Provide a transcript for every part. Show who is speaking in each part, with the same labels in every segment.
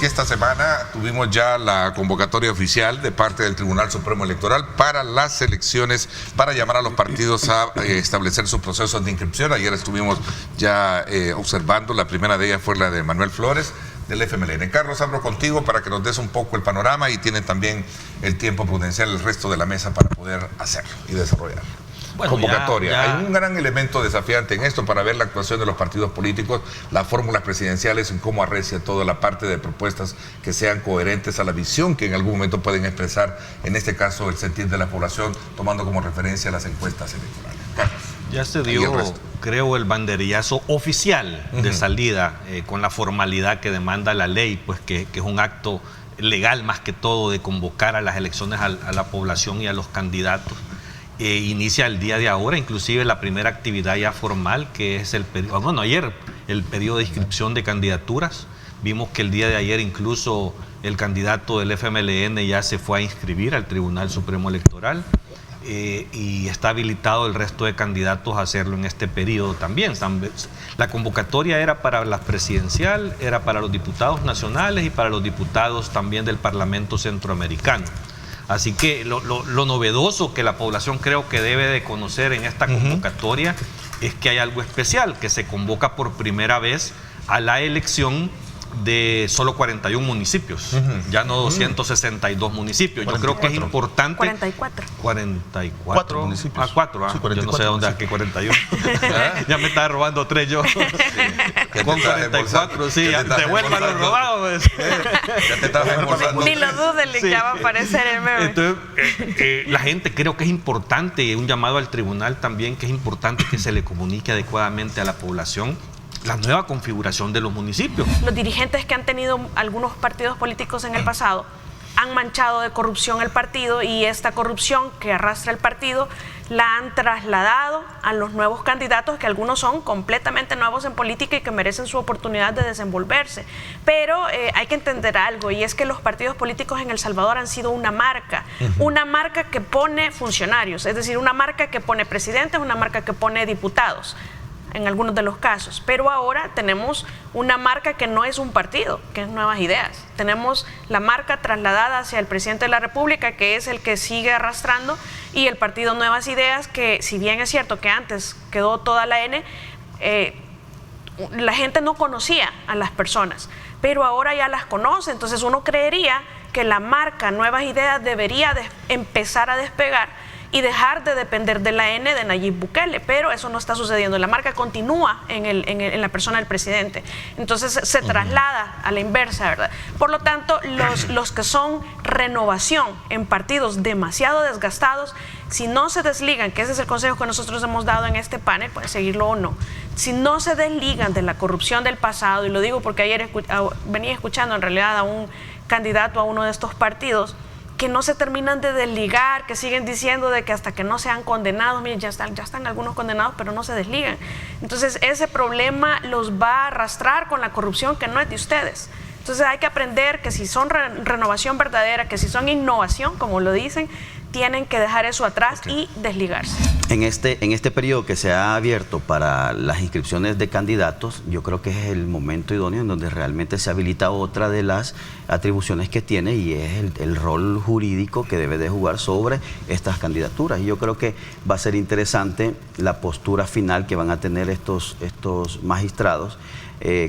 Speaker 1: que esta semana tuvimos ya la convocatoria oficial de parte del Tribunal Supremo Electoral para las elecciones, para llamar a los partidos a establecer sus procesos de inscripción. Ayer estuvimos ya observando, la primera de ellas fue la de Manuel Flores, del FMLN. Carlos, abro contigo para que nos des un poco el panorama y tienen también el tiempo prudencial el resto de la mesa para poder hacerlo y desarrollarlo. Bueno, convocatoria. Hay un gran elemento desafiante en esto para ver la actuación de los partidos políticos, las fórmulas presidenciales, en cómo arrecia toda la parte de propuestas que sean coherentes a la visión que en algún momento pueden expresar, en este caso, el sentir de la población, tomando como referencia las encuestas electorales. Carlos.
Speaker 2: Ya se dio, creo, el banderillazo oficial de salida con la formalidad que demanda la ley, pues que es un acto legal más que todo de convocar a las elecciones a la población y a los candidatos. Inicia el día de ahora, inclusive la primera actividad ya formal, que es el periodo, bueno, ayer el periodo de inscripción de candidaturas. Vimos que el día de ayer incluso el candidato del FMLN ya se fue a inscribir al Tribunal Supremo Electoral. Y está habilitado el resto de candidatos a hacerlo en este periodo también. La convocatoria era para la presidencial, era para los diputados nacionales y para los diputados también del Parlamento Centroamericano. Así que lo novedoso que la población creo que debe de conocer en esta convocatoria es que hay algo especial, que se convoca por primera vez a la elección de solo 41 municipios, ya no 262 municipios. 44. Yo creo que es importante. 44
Speaker 3: municipios.
Speaker 2: Ah, 4,
Speaker 3: sí, 44,
Speaker 2: yo no sé dónde es que 41. Ya me estaba robando 3 yo.
Speaker 1: Sí.
Speaker 2: Con 44, sí, devuelvan los robados.
Speaker 1: Ya te estás embolsando.
Speaker 4: Ni lo duden, le ya va a aparecer el meme.
Speaker 2: Entonces, la gente creo que es importante, un llamado al tribunal también, que es importante que se le comunique adecuadamente a la población la nueva configuración de los municipios.
Speaker 4: Los dirigentes que han tenido algunos partidos políticos en el pasado han manchado de corrupción el partido, y esta corrupción que arrastra el partido la han trasladado a los nuevos candidatos, que algunos son completamente nuevos en política y que merecen su oportunidad de desenvolverse. Pero hay que entender algo, y es que los partidos políticos en El Salvador han sido una marca que pone funcionarios, es decir, una marca que pone presidentes, una marca que pone diputados en algunos de los casos, pero ahora tenemos una marca que no es un partido, que es Nuevas Ideas. Tenemos la marca trasladada hacia el presidente de la República, que es el que sigue arrastrando, y el partido Nuevas Ideas, que si bien es cierto que antes quedó toda la N, la gente no conocía a las personas, pero ahora ya las conoce. Entonces uno creería que la marca Nuevas Ideas debería empezar a despegar y dejar de depender de la N de Nayib Bukele, pero eso no está sucediendo. La marca continúa en la persona del presidente. Entonces se traslada a la inversa, ¿verdad? Por lo tanto, los que son renovación en partidos demasiado desgastados, si no se desligan, que ese es el consejo que nosotros hemos dado en este panel, pueden seguirlo o no, si no se desligan de la corrupción del pasado, y lo digo porque ayer venía escuchando en realidad a un candidato a uno de estos partidos, que no se terminan de desligar, que siguen diciendo de que hasta que no sean condenados, miren, ya están algunos condenados, pero no se desligan. Entonces ese problema los va a arrastrar con la corrupción que no es de ustedes. Entonces hay que aprender que si son renovación verdadera, que si son innovación, como lo dicen, tienen que dejar eso atrás y desligarse.
Speaker 5: En este periodo que se ha abierto para las inscripciones de candidatos, yo creo que es el momento idóneo en donde realmente se habilita otra de las atribuciones que tiene, y es el rol jurídico que debe de jugar sobre estas candidaturas. Y yo creo que va a ser interesante la postura final que van a tener estos magistrados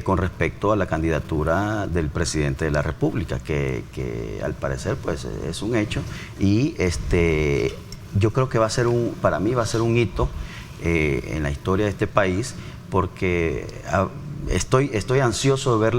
Speaker 5: con respecto a la candidatura del presidente de la República, que al parecer pues es un hecho, y yo creo que para mí va a ser un hito en la historia de este país, porque estoy ansioso de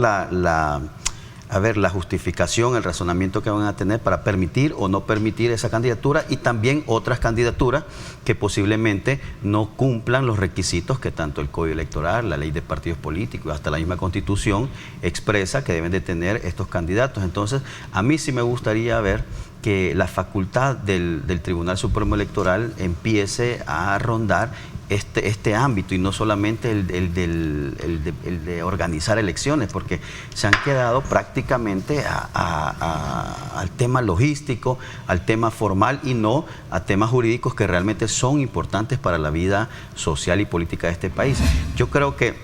Speaker 5: ver la justificación, el razonamiento que van a tener para permitir o no permitir esa candidatura, y también otras candidaturas que posiblemente no cumplan los requisitos que tanto el Código Electoral, la Ley de Partidos Políticos, hasta la misma Constitución expresa que deben de tener estos candidatos. Entonces, a mí sí me gustaría ver que la facultad del Tribunal Supremo Electoral empiece a rondar este ámbito, y no solamente el de organizar elecciones, porque se han quedado prácticamente al tema logístico, al tema formal, y no a temas jurídicos que realmente son importantes para la vida social y política de este país. Yo creo que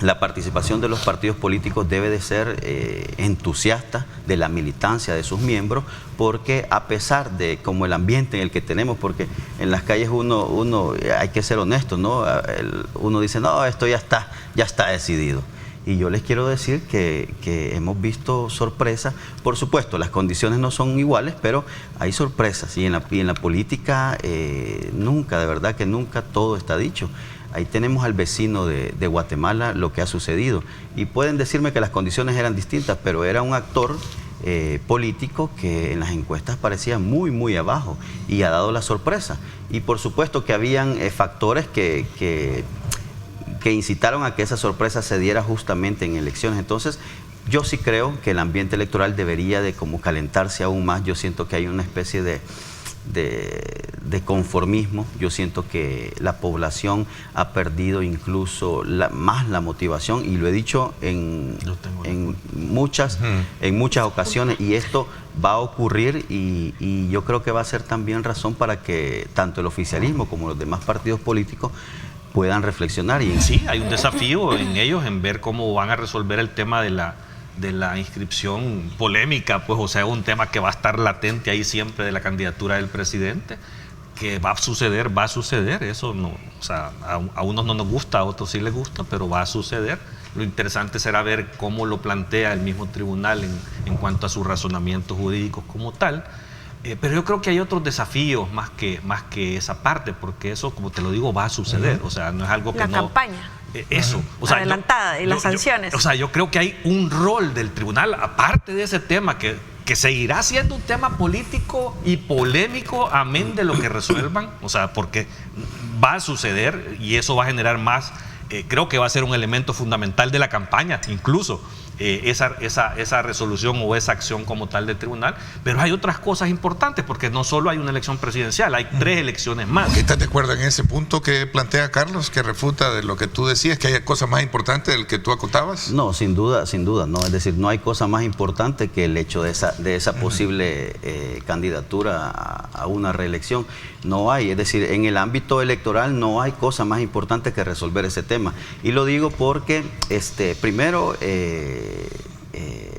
Speaker 5: la participación de los partidos políticos debe de ser entusiasta de la militancia de sus miembros, porque a pesar de como el ambiente en el que tenemos, porque en las calles uno hay que ser honesto, ¿no? Uno dice, no, esto ya está decidido. Y yo les quiero decir que hemos visto sorpresas. Por supuesto, las condiciones no son iguales, pero hay sorpresas. Y en la política nunca, de verdad que nunca todo está dicho. Ahí tenemos al vecino de Guatemala, lo que ha sucedido. Y pueden decirme que las condiciones eran distintas, pero era un actor político que en las encuestas parecía muy, muy abajo y ha dado la sorpresa. Y por supuesto que habían factores que incitaron a que esa sorpresa se diera justamente en elecciones. Entonces, yo sí creo que el ambiente electoral debería de como calentarse aún más. Yo siento que hay una especie de conformismo. Yo siento que la población ha perdido incluso más la motivación, y lo he dicho en muchas ocasiones, y esto va a ocurrir, y yo creo que va a ser también razón para que tanto el oficialismo como los demás partidos políticos puedan reflexionar.
Speaker 2: Sí, hay un desafío en ellos en ver cómo van a resolver el tema de la inscripción polémica, pues, o sea, un tema que va a estar latente ahí siempre de la candidatura del presidente, que va a suceder, eso no, o sea, a unos no nos gusta, a otros sí les gusta, pero va a suceder. Lo interesante será ver cómo lo plantea el mismo tribunal en cuanto a sus razonamientos jurídicos como tal. Pero yo creo que hay otros desafíos más que esa parte, porque eso, como te lo digo, va a suceder. O sea, no es algo que
Speaker 4: la campaña.
Speaker 2: Eso. O sea,
Speaker 4: adelantada y las sanciones.
Speaker 2: Yo creo que hay un rol del tribunal, aparte de ese tema, que seguirá siendo un tema político y polémico, amén de lo que resuelvan. O sea, porque va a suceder y eso va a generar más. Creo que va a ser un elemento fundamental de la campaña, incluso. Esa resolución o esa acción como tal del tribunal, pero hay otras cosas importantes, porque no solo hay una elección presidencial, hay 3 elecciones más.
Speaker 1: ¿Estás de acuerdo en ese punto que plantea Carlos, que refuta de lo que tú decías, que hay cosas más importantes del que tú acotabas?
Speaker 5: No, sin duda, no. Es decir, no hay cosa más importante que el hecho de esa posible candidatura a una reelección. No hay, es decir, en el ámbito electoral no hay cosa más importante que resolver ese tema. Y lo digo porque, primero,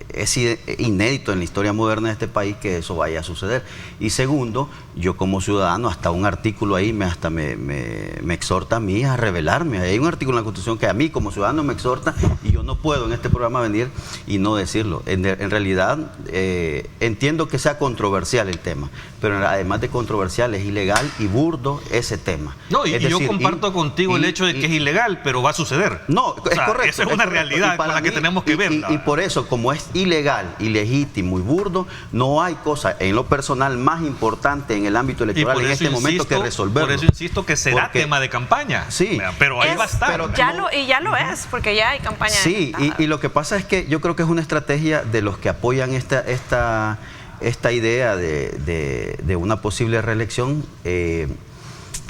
Speaker 5: es inédito en la historia moderna de este país que eso vaya a suceder. Y segundo, yo como ciudadano, hasta un artículo ahí me exhorta a mí a rebelarme. Hay un artículo en la Constitución que a mí como ciudadano me exhorta, y yo no puedo en este programa venir y no decirlo. En realidad, entiendo que sea controversial el tema, pero además de controversial, es ilegal y burdo ese tema.
Speaker 2: No, y yo comparto contigo el hecho de que es ilegal, pero va a suceder.
Speaker 5: No, es correcto.
Speaker 2: Esa es una realidad con la que tenemos que ver.
Speaker 5: Y por eso, como es ilegal, ilegítimo y burdo, no hay cosa en lo personal más importante en el ámbito electoral en este momento que resolverlo.
Speaker 2: Por eso insisto que será tema de campaña.
Speaker 5: Sí.
Speaker 2: Pero ahí va a estar.
Speaker 4: Pero ya lo es, porque ya hay campaña.
Speaker 5: Sí, y lo que pasa es que yo creo que es una estrategia de los que apoyan esta idea de una posible reelección,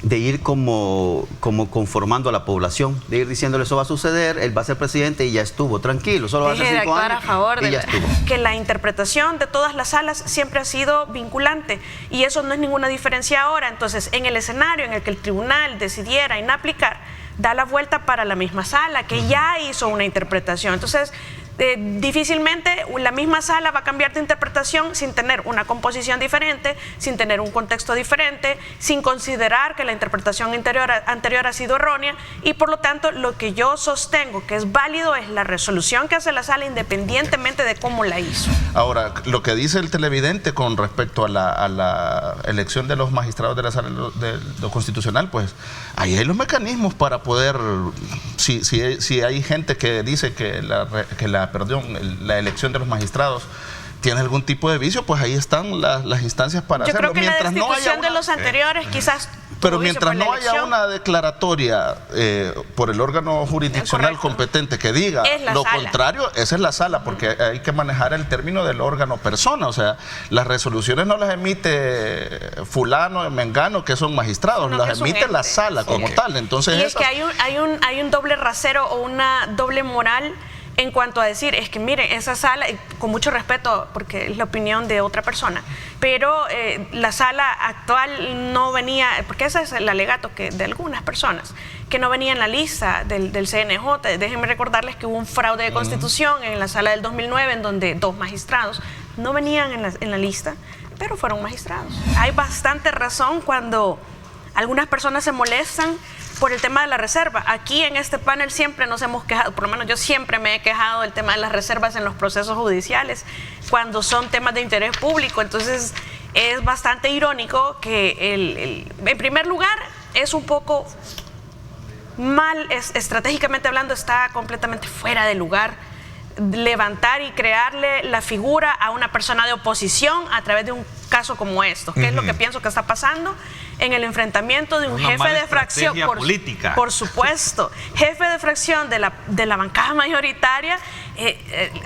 Speaker 5: de ir como conformando a la población, de ir diciéndole eso va a suceder, él va a ser presidente y ya estuvo, tranquilo, solo va a ser 5 años
Speaker 4: a favor
Speaker 5: y ya estuvo.
Speaker 4: Que la interpretación de todas las salas siempre ha sido vinculante, y eso no es ninguna diferencia ahora. Entonces, en el escenario en el que el tribunal decidiera inaplicar, da la vuelta para la misma sala que ya hizo una interpretación. Entonces, difícilmente la misma sala va a cambiar de interpretación sin tener una composición diferente, sin tener un contexto diferente, sin considerar que la interpretación anterior ha sido errónea, y por lo tanto lo que yo sostengo que es válido es la resolución que hace la sala, independientemente de cómo la hizo.
Speaker 3: Ahora, lo que dice el televidente con respecto a la elección de los magistrados de la sala de lo constitucional, pues ahí hay los mecanismos para poder, si hay gente que dice que la elección de los magistrados tiene algún tipo de vicio, pues ahí están las instancias para
Speaker 4: yo
Speaker 3: hacerlo.
Speaker 4: Creo que mientras la destitución de los anteriores quizás...
Speaker 3: Pero mientras no haya una declaratoria por el órgano jurisdiccional competente que diga lo contrario, esa es la sala, porque hay que manejar el término del órgano persona. O sea, las resoluciones no las emite fulano, mengano, que son magistrados, las emite la sala como tal. Entonces,
Speaker 4: y es que hay un doble rasero o una doble moral en cuanto a decir, es que miren, esa sala, con mucho respeto, porque es la opinión de otra persona, pero la sala actual no venía, porque ese es el alegato de algunas personas, que no venía en la lista del CNJ. Déjenme recordarles que hubo un fraude de constitución en la sala del 2009, en donde 2 magistrados no venían en la lista, pero fueron magistrados. Hay bastante razón cuando algunas personas se molestan por el tema de la reserva. Aquí en este panel siempre nos hemos quejado, por lo menos yo siempre me he quejado del tema de las reservas en los procesos judiciales, cuando son temas de interés público. Entonces es bastante irónico que en primer lugar es un poco mal, estratégicamente hablando está completamente fuera de lugar levantar y crearle la figura a una persona de oposición a través de un caso como esto, que es lo que pienso que está pasando en el enfrentamiento de un jefe de fracción
Speaker 2: política.
Speaker 4: Por supuesto, jefe de fracción de la bancada mayoritaria,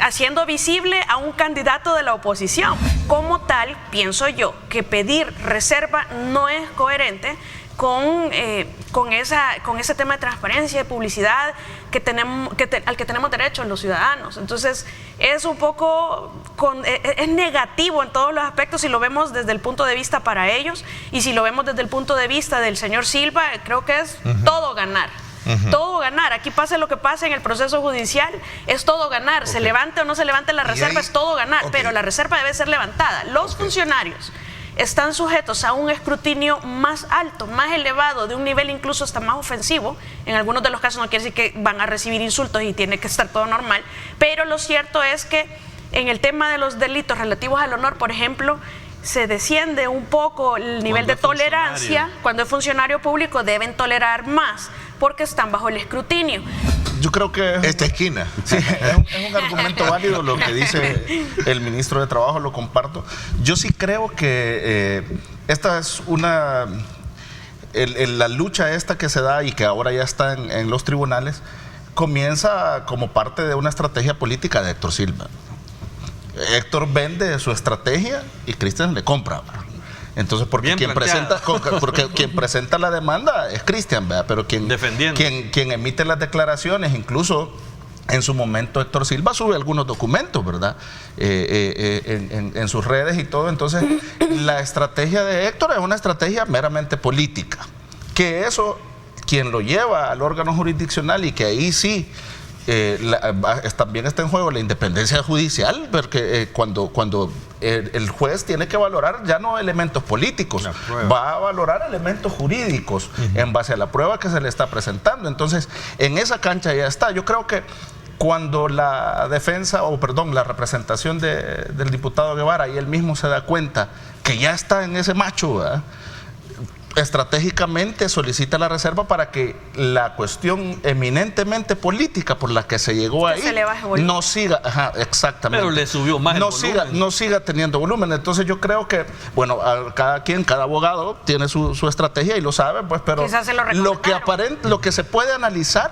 Speaker 4: haciendo visible a un candidato de la oposición. Como tal, pienso yo que pedir reserva no es coherente con ese tema de transparencia y de publicidad al que tenemos derecho los ciudadanos. Entonces es un poco es negativo en todos los aspectos si lo vemos desde el punto de vista para ellos, y si lo vemos desde el punto de vista del señor Silva, creo que es todo ganar. Todo ganar. Aquí pase lo que pase en el proceso judicial, es todo ganar. Se levante o no se levante la reserva, es todo ganar, pero la reserva debe ser levantada. Los funcionarios están sujetos a un escrutinio más alto, más elevado, de un nivel incluso hasta más ofensivo. En algunos de los casos no quiere decir que van a recibir insultos y tiene que estar todo normal, pero lo cierto es que en el tema de los delitos relativos al honor, por ejemplo, se desciende un poco el nivel de tolerancia. Cuando es funcionario público deben tolerar más porque están bajo el escrutinio.
Speaker 3: Yo creo que
Speaker 1: esta esquina.
Speaker 3: Sí, es un argumento válido lo que dice el ministro de Trabajo, lo comparto. Yo sí creo que esta es la lucha esta que se da y que ahora ya está en los tribunales, comienza como parte de una estrategia política de Héctor Silva. Héctor vende su estrategia y Cristian le compra. Entonces, porque quien presenta la demanda es Cristian, pero quien emite las declaraciones, incluso en su momento Héctor Silva sube algunos documentos, ¿verdad? En sus redes y todo. Entonces, la estrategia de Héctor es una estrategia meramente política. Que eso, quien lo lleva al órgano jurisdiccional, y que ahí sí también está en juego la independencia judicial, porque cuando el juez tiene que valorar ya no elementos políticos, va a valorar elementos jurídicos en base a la prueba que se le está presentando. Entonces, en esa cancha ya está. Yo creo que cuando la representación del diputado Guevara y él mismo se da cuenta que ya está en ese macho, ¿verdad?, estratégicamente solicita la reserva para que la cuestión eminentemente política por la que se llegó ahí no siga, exactamente.
Speaker 2: Pero le subió más el volumen.
Speaker 3: No siga teniendo volumen. Entonces yo creo que, bueno, cada abogado tiene su estrategia y lo sabe, pues, pero lo que se puede analizar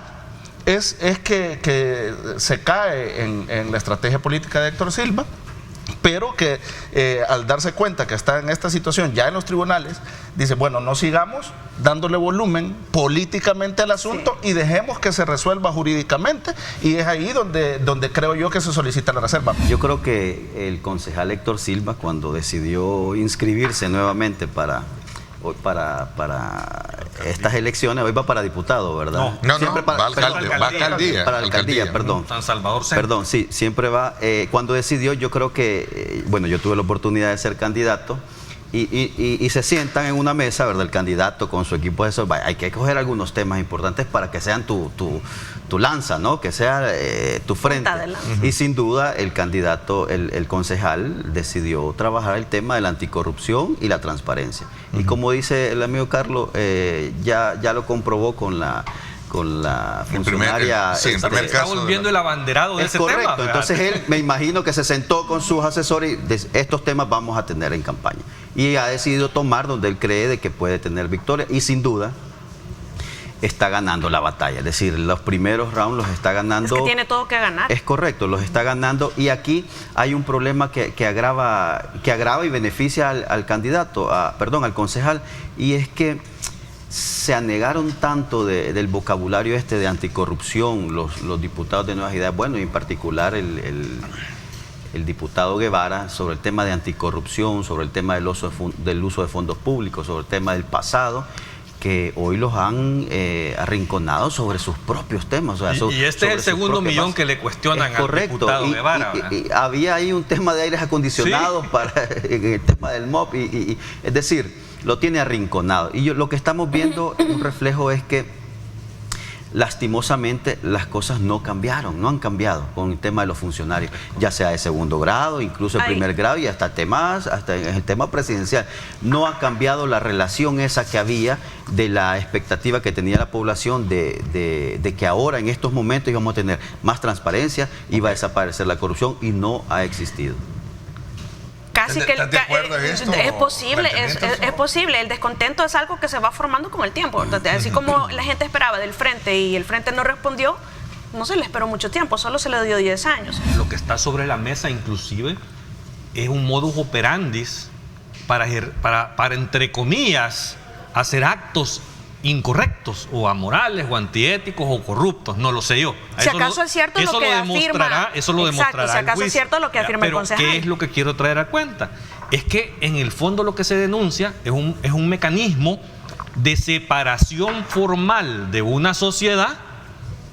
Speaker 3: es que se cae en la estrategia política de Héctor Silva, pero que al darse cuenta que está en esta situación ya en los tribunales, dice, bueno, no sigamos dándole volumen políticamente al asunto y dejemos que se resuelva jurídicamente, y es ahí donde creo yo que se solicita la reserva.
Speaker 5: Yo creo que el concejal Héctor Silva, cuando decidió inscribirse nuevamente para estas elecciones, hoy va para diputado, ¿verdad?
Speaker 1: No, va alcaldía.
Speaker 5: Para alcaldía, perdón.
Speaker 2: San Salvador Centro.
Speaker 5: Perdón, sí, siempre va. Cuando decidió, yo creo que, bueno, yo tuve la oportunidad de ser candidato y se sientan en una mesa, ¿verdad? El candidato con su equipo de eso. Hay que escoger algunos temas importantes para que sean tu lanza, ¿no? Que sea tu frente. Y sin duda el candidato, el concejal, decidió trabajar el tema de la anticorrupción y la transparencia. Y como dice el amigo Carlos, ya lo comprobó con la funcionaria.
Speaker 2: En primer caso, está volviendo el abanderado de ese tema.
Speaker 5: Entonces él, me imagino que se sentó con sus asesores y estos temas vamos a tener en campaña. Y ha decidido tomar donde él cree de que puede tener victoria, y sin duda está ganando la batalla. Es decir, los primeros rounds los está ganando.
Speaker 4: Es que tiene todo que ganar.
Speaker 5: Es correcto, los está ganando, y aquí hay un problema que agrava y beneficia al candidato, al concejal, y es que se anegaron tanto del vocabulario de anticorrupción los diputados de Nuevas Ideas, bueno, y en particular el diputado Guevara, sobre el tema de anticorrupción, sobre el tema del uso de fondos públicos, sobre el tema del pasado, que hoy los han arrinconado sobre sus propios temas. O sea,
Speaker 2: y este es el segundo millón que le cuestionan al diputado Guevara.
Speaker 5: Y había ahí un tema de aires acondicionados en el tema del MOP, es decir, lo tiene arrinconado. Y lo que estamos viendo, un reflejo es que lastimosamente las cosas no cambiaron, no han cambiado con el tema de los funcionarios, ya sea de segundo grado, incluso de primer grado y hasta en el tema presidencial. No ha cambiado la relación esa que había de la expectativa que tenía la población de que ahora en estos momentos íbamos a tener más transparencia, iba a desaparecer la corrupción y no ha existido.
Speaker 4: Casi que
Speaker 1: ¿Estás de acuerdo en esto?
Speaker 4: es posible. El descontento es algo que se va formando con el tiempo. Así como la gente esperaba del Frente y el Frente no respondió, no se le esperó mucho tiempo, solo se le dio 10 años.
Speaker 2: Lo que está sobre la mesa inclusive es un modus operandi para entre comillas, hacer actos incorrectos o amorales o antiéticos o corruptos, no lo sé yo.
Speaker 4: Si acaso es cierto lo que afirma.
Speaker 2: Eso lo demostrará.
Speaker 4: Si acaso es cierto lo que afirma el concejal.
Speaker 2: ¿Qué es lo que quiero traer a cuenta? Es que en el fondo lo que se denuncia es un mecanismo de separación formal de una sociedad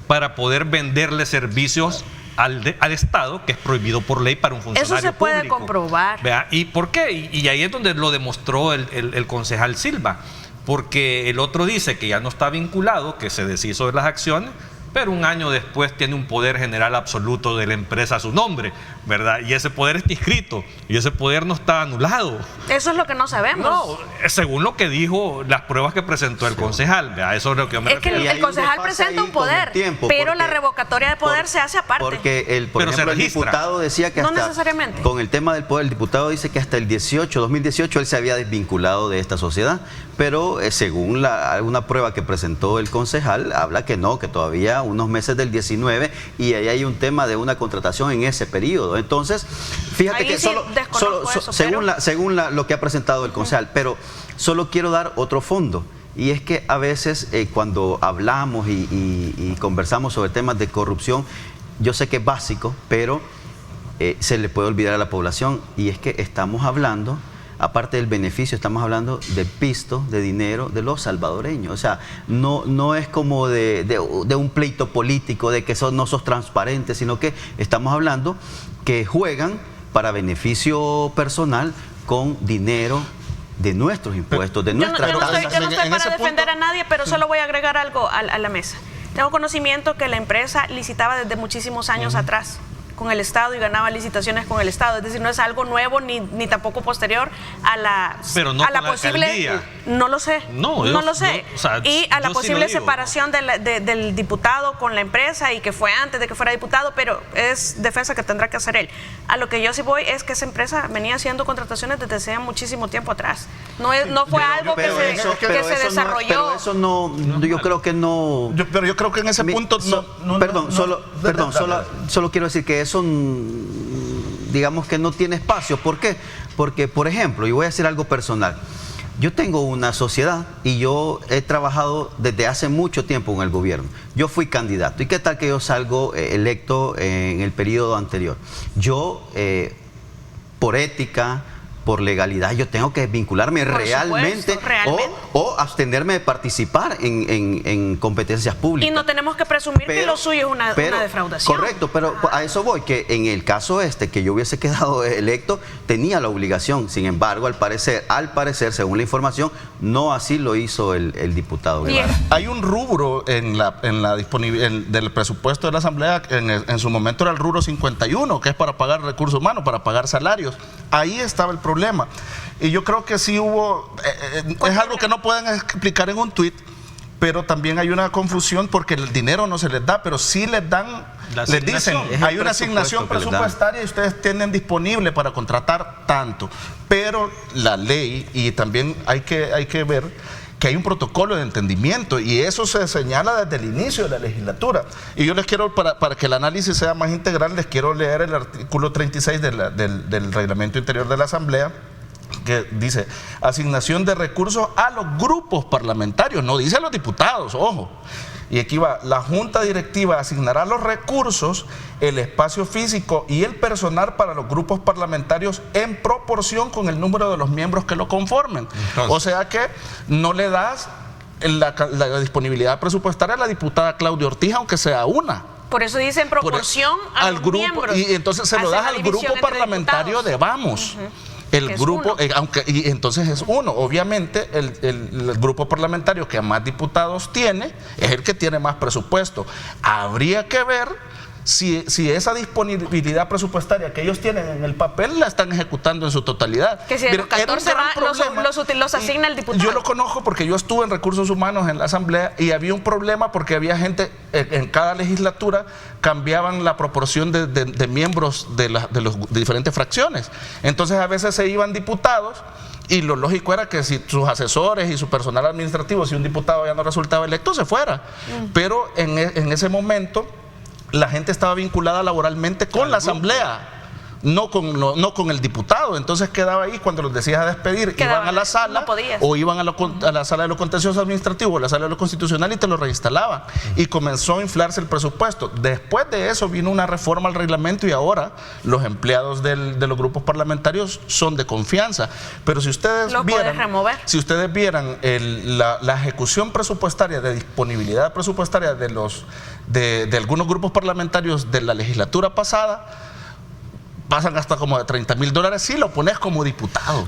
Speaker 2: para poder venderle servicios al Estado, que es prohibido por ley para un funcionario público.
Speaker 4: Eso se puede comprobar.
Speaker 2: ¿Vea? ¿Y por qué? Y ahí es donde lo demostró el concejal Silva. Porque el otro dice que ya no está vinculado, que se deshizo de las acciones, pero un año después tiene un poder general absoluto de la empresa a su nombre, ¿verdad? Y ese poder está inscrito, y ese poder no está anulado.
Speaker 4: Eso es lo que no sabemos.
Speaker 2: No, según lo que dijo, las pruebas que presentó el concejal, ¿verdad? Eso es lo que yo me refiero.
Speaker 4: Es que el concejal presenta un poder, pero la revocatoria de poder se hace aparte.
Speaker 5: Porque, por ejemplo, el diputado decía que
Speaker 4: no necesariamente.
Speaker 5: Con el tema del poder, el diputado dice que hasta el 2018, él se había desvinculado de esta sociedad, pero según alguna prueba que presentó el concejal, habla que no, que todavía unos meses del 19, y ahí hay un tema de una contratación en ese periodo. Entonces, fíjate
Speaker 4: ahí
Speaker 5: que
Speaker 4: sí
Speaker 5: según lo que ha presentado el concejal, pero solo quiero dar otro fondo. Y es que a veces cuando hablamos y conversamos sobre temas de corrupción, yo sé que es básico, pero se le puede olvidar a la población, y es que estamos hablando, aparte del beneficio, estamos hablando del pisto de dinero de los salvadoreños. O sea, no es como de un pleito político, de que no sos transparentes, sino que estamos hablando que juegan para beneficio personal con dinero de nuestros impuestos, de nuestra tasa.
Speaker 4: Yo no estoy para defender a nadie, pero solo voy a agregar algo a la mesa. Tengo conocimiento que la empresa licitaba desde muchísimos años atrás con el Estado y ganaba licitaciones con el Estado, es decir, no es algo nuevo ni tampoco posterior a la,
Speaker 2: pero no
Speaker 4: a la
Speaker 2: con
Speaker 4: posible,
Speaker 2: la alcaldía.
Speaker 4: No lo sé, no lo sé,
Speaker 2: o sea,
Speaker 4: y a la posible
Speaker 2: sí
Speaker 4: separación del diputado con la empresa, y que fue antes de que fuera diputado, pero es defensa que tendrá que hacer él. A lo que yo sí voy es que esa empresa venía haciendo contrataciones desde hace muchísimo tiempo atrás, no fue algo que se desarrolló.
Speaker 5: Pero eso no, yo creo que no.
Speaker 3: Pero yo creo que en ese punto
Speaker 5: solo quiero decir que eso, digamos que no tiene espacio. ¿Por qué? Porque, por ejemplo, y voy a decir algo personal, yo tengo una sociedad y yo he trabajado desde hace mucho tiempo en el gobierno. Yo fui candidato. ¿Y qué tal que yo salgo electo en el periodo anterior? Yo, por ética, por legalidad, yo tengo que vincularme realmente o abstenerme de participar en competencias públicas.
Speaker 4: Y no tenemos que presumir que lo suyo es una defraudación.
Speaker 5: Correcto, pero a eso voy, que en el caso que yo hubiese quedado electo, tenía la obligación. Sin embargo, al parecer, según la información, no así lo hizo el diputado Guevara.
Speaker 3: Hay un rubro en la disponibilidad del presupuesto de la Asamblea, en su momento era el rubro 51, que es para pagar recursos humanos, para pagar salarios. Ahí estaba el problema. Y yo creo que sí hubo, es algo que no pueden explicar en un tuit, pero también hay una confusión porque el dinero no se les da, pero sí les dan, les dicen, hay una asignación presupuestaria y ustedes tienen disponible para contratar tanto. Pero la ley, y también hay que ver que hay un protocolo de entendimiento, y eso se señala desde el inicio de la legislatura. Y yo les quiero, para que el análisis sea más integral, les quiero leer el artículo 36 del Reglamento Interior de la Asamblea, que dice asignación de recursos a los grupos parlamentarios, no dice a los diputados, ojo. Y aquí va, la Junta Directiva asignará los recursos, el espacio físico y el personal para los grupos parlamentarios en proporción con el número de los miembros que lo conformen. Entonces, o sea que no le das la disponibilidad presupuestaria a la diputada Claudia Ortiz, aunque sea una.
Speaker 4: Por eso dice en proporción a los
Speaker 3: grupo,
Speaker 4: miembros.
Speaker 3: y entonces se lo das al grupo parlamentario de Vamos. El grupo, y entonces es uno. Obviamente, el grupo parlamentario que más diputados tiene es el que tiene más presupuesto. Habría que ver si esa disponibilidad presupuestaria que ellos tienen en el papel la están ejecutando en su totalidad.
Speaker 4: Que si de los 14 los asigna el diputado.
Speaker 3: Yo lo conozco porque yo estuve en Recursos Humanos en la Asamblea y había un problema porque había gente, en cada legislatura cambiaban la proporción de miembros de diferentes fracciones. Entonces a veces se iban diputados y lo lógico era que si sus asesores y su personal administrativo, si un diputado ya no resultaba electo, se fuera. Pero en ese momento la gente estaba vinculada laboralmente con la Asamblea, no con el diputado. Entonces quedaba ahí, cuando los decías a despedir, iban a la sala, o iban a la sala de los contenciosos administrativos, o la sala de lo constitucional, y te lo reinstalaban. Y comenzó a inflarse el presupuesto. Después de eso vino una reforma al reglamento y ahora los empleados de los grupos parlamentarios son de confianza. Pero si ustedes vieran la ejecución presupuestaria, de disponibilidad presupuestaria de algunos grupos parlamentarios de la legislatura pasada, pasan hasta como de $30,000 si lo pones como diputado.